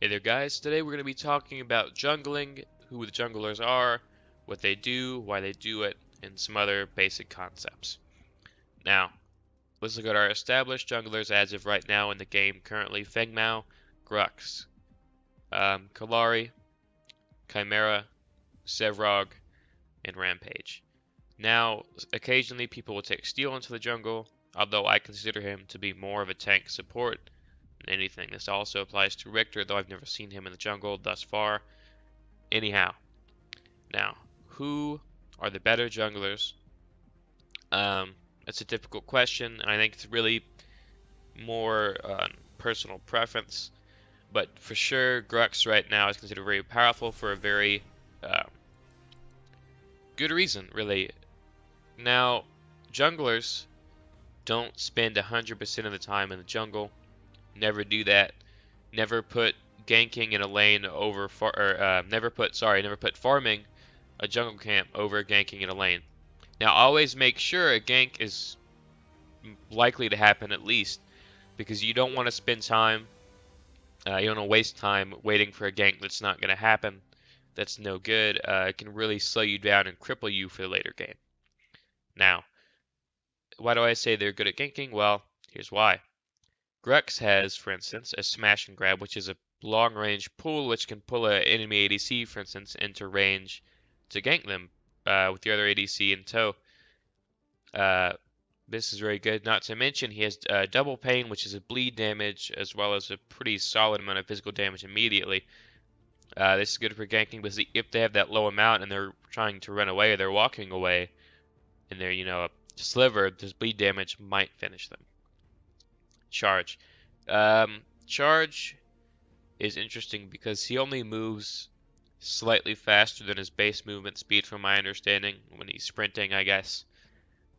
Hey there guys, today we're going to be talking about jungling, who the junglers are, what they do, why they do it, and some other basic concepts. Now, let's look at our established junglers as of right now in the game currently. Fengmao, Grux, Killari, Chimera, Sevrog, and Rampage. Now, occasionally people will take Steel into the jungle, although I consider him to be more of a tank support than anything. This also applies to Richter, though I've never seen him in the jungle thus far. Anyhow, now, who are the better junglers? That's a difficult question, and I think it's really more personal preference. But for sure, Grux right now is considered very powerful for a very uh, good reason, really. Now, junglers don't spend 100% of the time in the jungle. Never do that. Never put ganking in a lane over never put farming a jungle camp over ganking in a lane. Now, always make sure a gank is likely to happen at least, because you don't want to spend time, you don't want to waste time waiting for a gank that's not going to happen, that's no good. It can really slow you down and cripple you for the later game. Now, why do I say they're good at ganking? Well, here's why. Grux has, for instance, a smash and grab, which is a long range pull which can pull an enemy ADC, for instance, into range to gank them with the other ADC in tow. Uh, This is very good. Not to mention he has double pain, which is a bleed damage, as well as a pretty solid amount of physical damage immediately. This is good for ganking because if they have that low amount and they're trying to run away or they're walking away and they're, a sliver, this bleed damage might finish them. Charge. Charge is interesting because he only moves slightly faster than his base movement speed, from my understanding, when he's sprinting, I guess.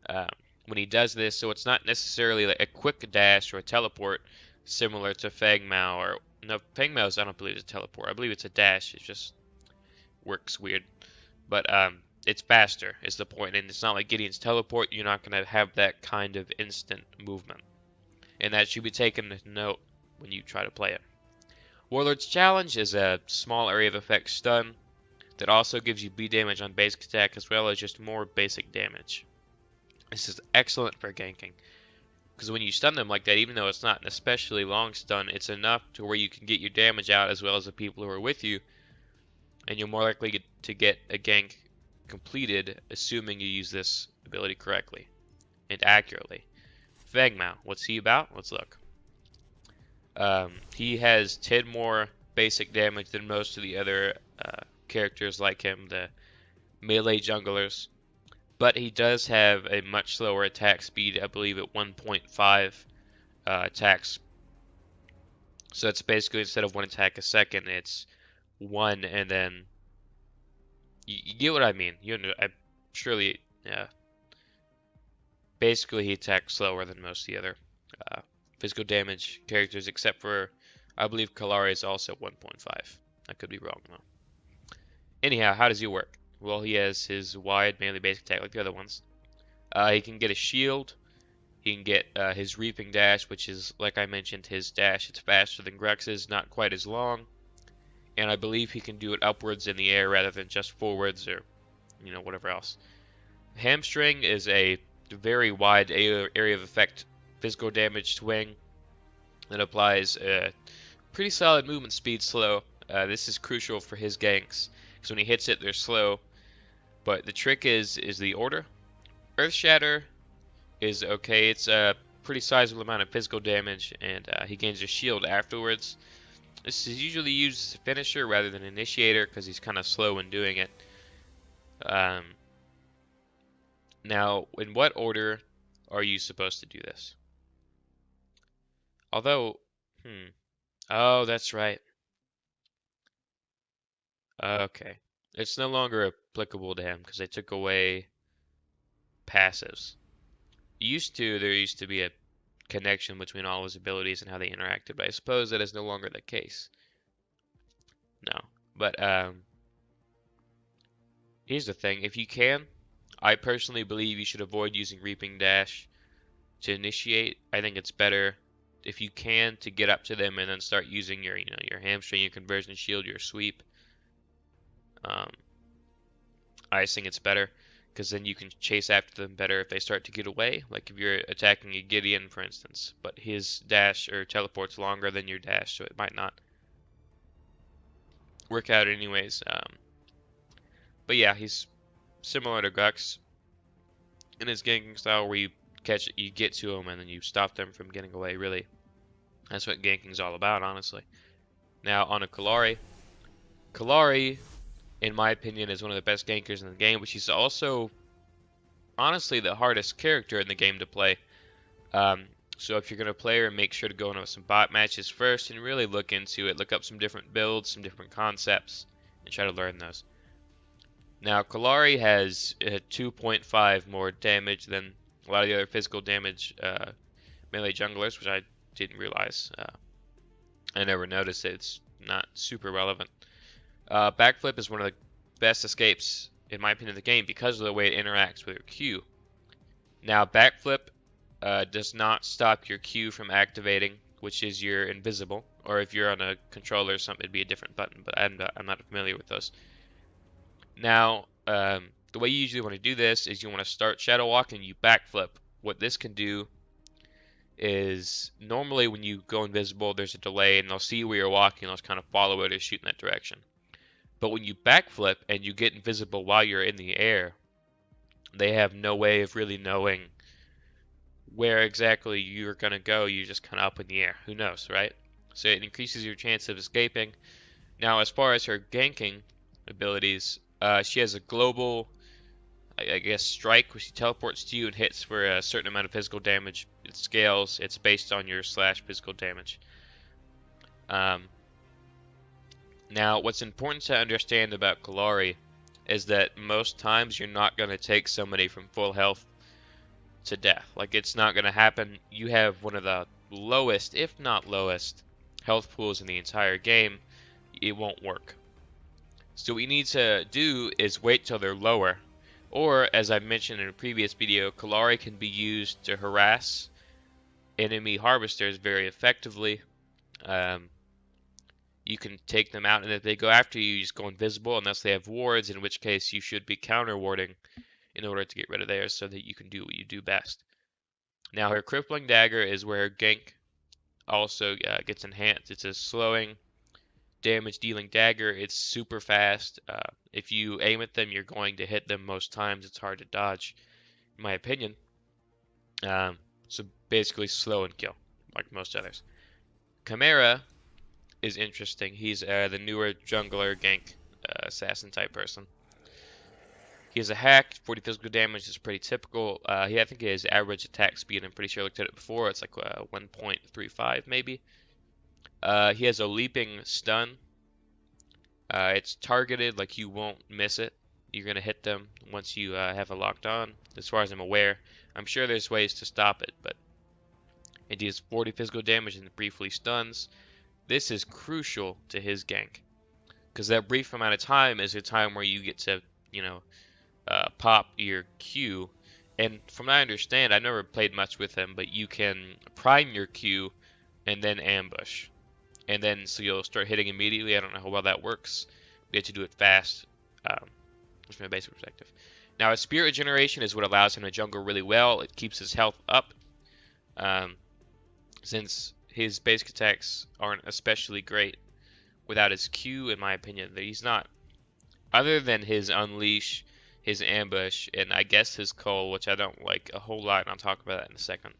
Um, when he does this, so it's not necessarily like a quick dash or a teleport similar to Fangmao or no, Fangmao's I don't believe it's a teleport. I believe it's a dash. It just works weird. But it's faster is the point, and it's not like Gideon's teleport. You're not gonna have that kind of instant movement, and that should be taken to note when you try to play it. Warlord's Challenge is a small area of effect stun that also gives you bleed damage on basic attack as well as just more basic damage. This is excellent for ganking, because when you stun them like that, even though it's not an especially long stun, it's enough to where you can get your damage out as well as the people who are with you, and you're more likely to get a gank completed, assuming you use this ability correctly and accurately. Fangmao, what's he about? Let's look. He has 10 more basic damage than most of the other characters like him, the melee junglers. But he does have a much slower attack speed, I believe at 1.5 attacks. So it's basically instead of one attack a second, it's one, and then you get what I mean. You know, surely, yeah. Basically, he attacks slower than most of the other uh, physical damage characters, except for I believe Killari is also 1.5. I could be wrong though. Anyhow, how does he work? Well, he has his wide melee basic attack like the other ones. He can get a shield. He can get his Reaping Dash, which is, like I mentioned, his dash. It's faster than Grex's, not quite as long. And I believe he can do it upwards in the air rather than just forwards or, whatever else. Hamstring is a very wide area of effect physical damage swing that applies a pretty solid movement speed slow. This is crucial for his ganks, because when he hits it, they're slow. But the trick is the order. Earth Shatter is okay. It's a pretty sizable amount of physical damage, and he gains a shield afterwards. This is usually used as a finisher rather than initiator because he's kind of slow in doing it. Um, Now, in what order are you supposed to do this? Although, oh, that's right. Okay. It's no longer applicable to him because they took away passives. There used to be a connection between all his abilities and how they interacted, but I suppose that is no longer the case. No. But here's the thing. If you can, I personally believe you should avoid using Reaping Dash to initiate. I think it's better if you can, to get up to them and then start using your, your hamstring, your conversion shield, your sweep. Um, Icing, it's better because then you can chase after them better if they start to get away. Like if you're attacking a Gideon, for instance, but his dash or teleport's longer than your dash, so it might not work out anyways. But yeah, he's similar to Gux in his ganking style, where you get to them and then you stop them from getting away. Really, that's what ganking's all about, honestly. Now on a Killari, Killari, in my opinion, is one of the best gankers in the game, but she's also honestly the hardest character in the game to play. Um, so if you're going to play her, make sure to go into some bot matches first and really look into it. Look up some different builds, some different concepts, and try to learn those. Now, Killari has 2.5 more damage than a lot of the other physical damage melee junglers, which I didn't realize. I never noticed it. It's not super relevant. Backflip is one of the best escapes, in my opinion, in the game because of the way it interacts with your Q. Now, backflip does not stop your Q from activating, which is your invisible, or if you're on a controller or something, it'd be a different button, but I'm not familiar with those. Now, the way you usually want to do this is you want to start Shadow Walk and you backflip. What this can do is normally when you go invisible, there's a delay and they'll see where you're walking, they'll kind of follow it or shoot in that direction. But when you backflip and you get invisible while you're in the air, they have no way of really knowing where exactly you're going to go. You're just kind of up in the air. Who knows, right? So it increases your chance of escaping. Now, as far as her ganking abilities, she has a global, I guess, strike, where she teleports to you and hits for a certain amount of physical damage. It scales. It's based on your slash physical damage. Now, what's important to understand about Killari is that most times you're not going to take somebody from full health to death. Like, it's not going to happen. You have one of the lowest, if not lowest, health pools in the entire game. It won't work. So what you need to do is wait till they're lower. Or, as I mentioned in a previous video, Killari can be used to harass enemy harvesters very effectively. You can take them out, and if they go after you, you just go invisible unless they have wards, in which case you should be counter warding in order to get rid of theirs so that you can do what you do best. Now, her crippling dagger is where her gank also gets enhanced. It's a slowing, damage dealing dagger. It's super fast. If you aim at them, you're going to hit them most times. It's hard to dodge, in my opinion. So basically slow and kill, like most others. Chimera is interesting. He's the newer jungler gank assassin type person. He has a hack, 40 physical damage is pretty typical. I think his average attack speed, I'm pretty sure I looked at it before, it's like 1.35 maybe. He has a leaping stun. It's targeted, like you won't miss it. You're going to hit them once you have it locked on, as far as I'm aware. I'm sure there's ways to stop it, but it deals 40 physical damage and briefly stuns. This is crucial to his gank, because that brief amount of time is a time where you get to, pop your Q. And from what I understand, I've never played much with him, but you can prime your Q and then ambush. And then, so you'll start hitting immediately. I don't know how well that works. You have to do it fast, from a basic perspective. Now, his spirit generation is what allows him to jungle really well. It keeps his health up. Since his basic attacks aren't especially great without his Q, in my opinion, that he's not. Other than his unleash, his ambush, and I guess his cull, which I don't like a whole lot, and I'll talk about that in a second.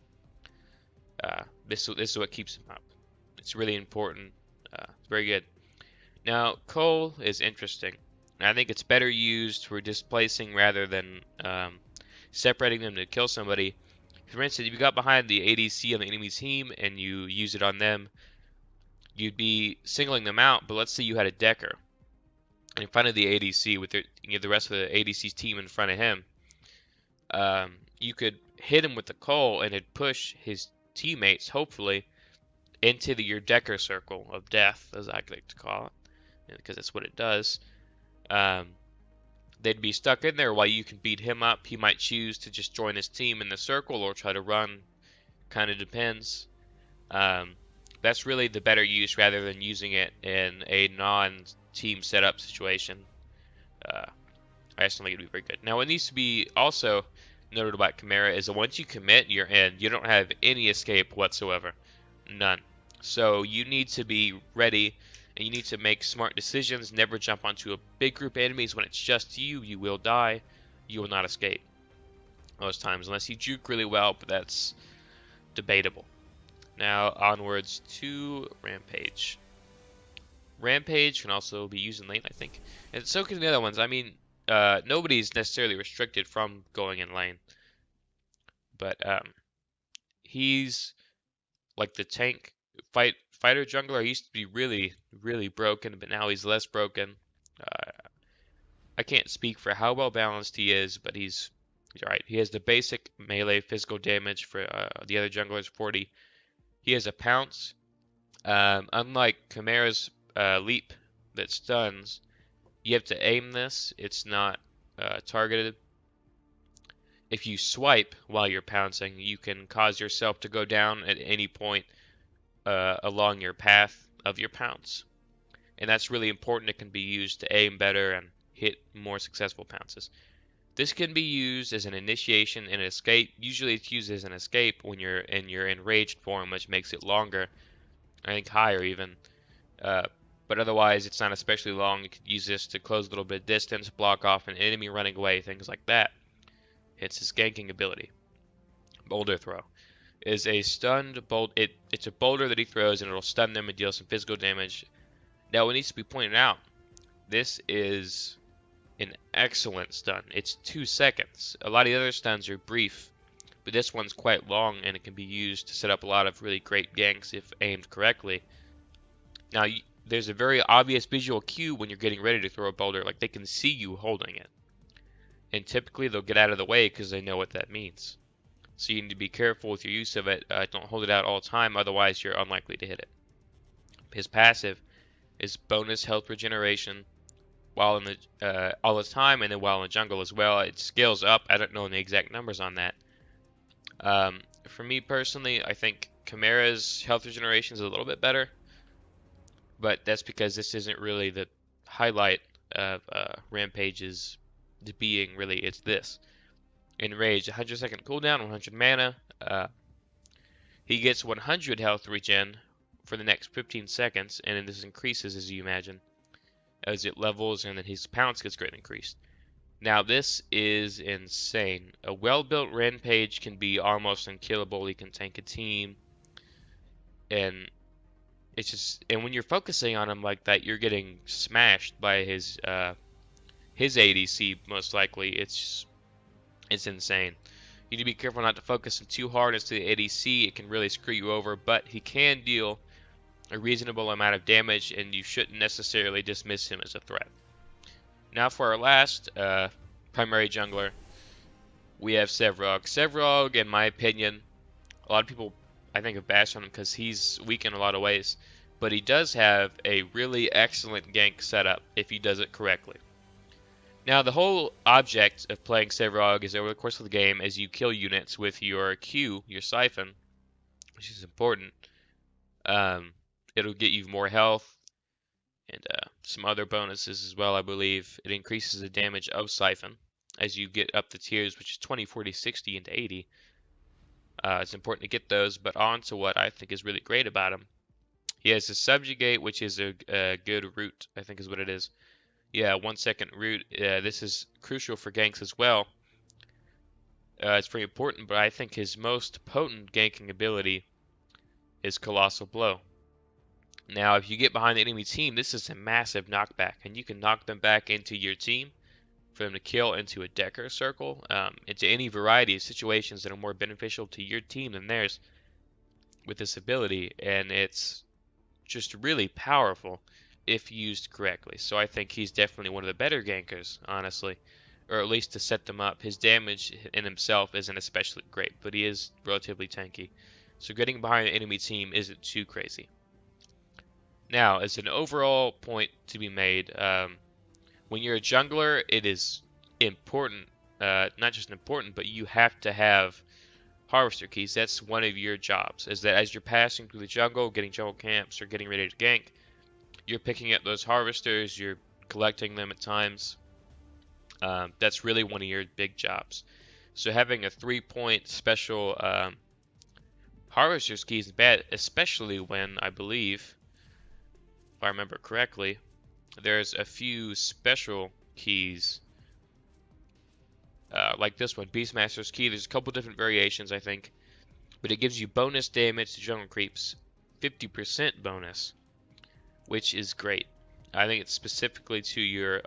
This is what keeps him up. It's really important. It's very good. Now, cull is interesting. I think it's better used for displacing rather than separating them to kill somebody. For instance, if you got behind the ADC on the enemy team and you use it on them, you'd be singling them out, but let's say you had a Decker in front of the ADC with the rest of the ADC's team in front of him. You could hit him with the cull and it'd push his teammates, hopefully, into your Decker circle of death, as I like to call it, because that's what it does. They'd be stuck in there while you can beat him up. He might choose to just join his team in the circle or try to run. Kind of depends. Um, that's really the better use rather than using it in a non-team setup situation. Uh, I just don't think it'd be very good. Now, what needs to be also noted about Chimera is that once you commit, you're in. You don't have any escape whatsoever. None. So you need to be ready and you need to make smart decisions. Never jump onto a big group of enemies when it's just you. You will die. You will not escape most times unless you juke really well, but that's debatable. Now onwards to Rampage. Rampage can also be used in lane, I think. And so can the other ones. I mean, nobody's necessarily restricted from going in lane. But he's like the tank fighter jungler. He used to be really, really broken, but now he's less broken. Uh, I can't speak for how well balanced he is, but he's alright. He has the basic melee physical damage for the other junglers, 40. He has a pounce. Unlike Chimera's leap that stuns, you have to aim this. It's not targeted. If you swipe while you're pouncing, you can cause yourself to go down at any point along your path of your pounce. And that's really important. It can be used to aim better and hit more successful pounces. This can be used as an initiation and escape. Usually it's used as an escape when you're in your enraged form, which makes it longer. I think higher even. Uh, but otherwise, it's not especially long. You could use this to close a little bit of distance, block off an enemy running away, things like that. It's his ganking ability. Boulder throw is a stunned bolt. It's a boulder that he throws, and it'll stun them and deal some physical damage. Now, it needs to be pointed out, this is an excellent stun. It's 2 seconds. A lot of the other stuns are brief, but this one's quite long, and it can be used to set up a lot of really great ganks if aimed correctly. Now, there's a very obvious visual cue when you're getting ready to throw a boulder, like they can see you holding it. And typically they'll get out of the way because they know what that means. So you need to be careful with your use of it. Don't hold it out all the time, otherwise you're unlikely to hit it. His passive is bonus health regeneration while in the all the time, and then while in the jungle as well. It scales up. I don't know the exact numbers on that. For me personally, I think Chimera's health regeneration is a little bit better, but that's because this isn't really the highlight of Rampage's being. Really, it's this. Enraged, 100-second cooldown, 100 mana. He gets 100 health regen for the next 15 seconds, and then this increases as you imagine as it levels, and then his pounce gets greatly increased. Now this is insane. A well-built Rampage can be almost unkillable. He can tank a team, and it's just, and when you're focusing on him like that, you're getting smashed by his ADC most likely. It's insane. You need to be careful not to focus too hard into the ADC. It can really screw you over, but he can deal a reasonable amount of damage, and you shouldn't necessarily dismiss him as a threat. Now for our last primary jungler, we have Sevrog. Sevrog, in my opinion, a lot of people, I think, have bashed on him because he's weak in a lot of ways, but he does have a really excellent gank setup if he does it correctly. Now, the whole object of playing Sevrog is over the course of the game as you kill units with your Q, your Siphon, which is important. It'll get you more health and some other bonuses as well, I believe. It increases the damage of Siphon as you get up the tiers, which is 20, 40, 60, into 80. It's important to get those, but on to what I think is really great about him. He has a Subjugate, which is a good root, I think is what it is. Yeah, 1 second root. This is crucial for ganks as well. It's very important, but I think his most potent ganking ability is Colossal Blow. Now, if you get behind the enemy team, this is a massive knockback, and you can knock them back into your team for them to kill into a Decker circle, into any variety of situations that are more beneficial to your team than theirs with this ability, and it's just really powerful if used correctly. So I think he's definitely one of the better gankers, honestly, or at least to set them up. His damage in himself isn't especially great, but he is relatively tanky. So getting behind the enemy team isn't too crazy. Now, as an overall point to be made, when you're a jungler, it is important, not just important, but you have to have harvester keys. That's one of your jobs, is that as you're passing through the jungle, getting jungle camps, or getting ready to gank, you're picking up those harvesters, you're collecting them at times. That's really one of your big jobs. So having a 3-point special harvester's keys is bad, especially when, I believe, if I remember correctly, there's a few special keys like this one, Beastmaster's Key. There's a couple different variations, I think, but it gives you bonus damage to jungle creeps, 50% bonus, which is great. I think it's specifically to your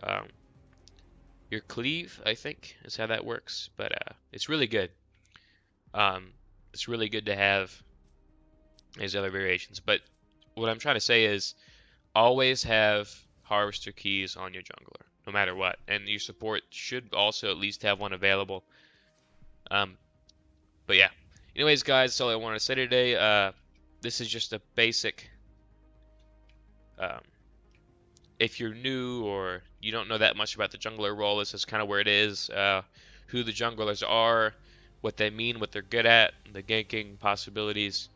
cleave, I think, is how that works. But it's really good. It's really good to have these other variations. But what I'm trying to say is always have harvester keys on your jungler, no matter what. And your support should also at least have one available. But yeah. Anyways, guys, that's all I wanted to say today. This is just a basic. If you're new or you don't know that much about the jungler role, this is kind of where it is. Who the junglers are, what they mean, what they're good at, the ganking possibilities.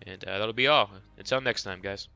And that'll be all. Until next time, guys.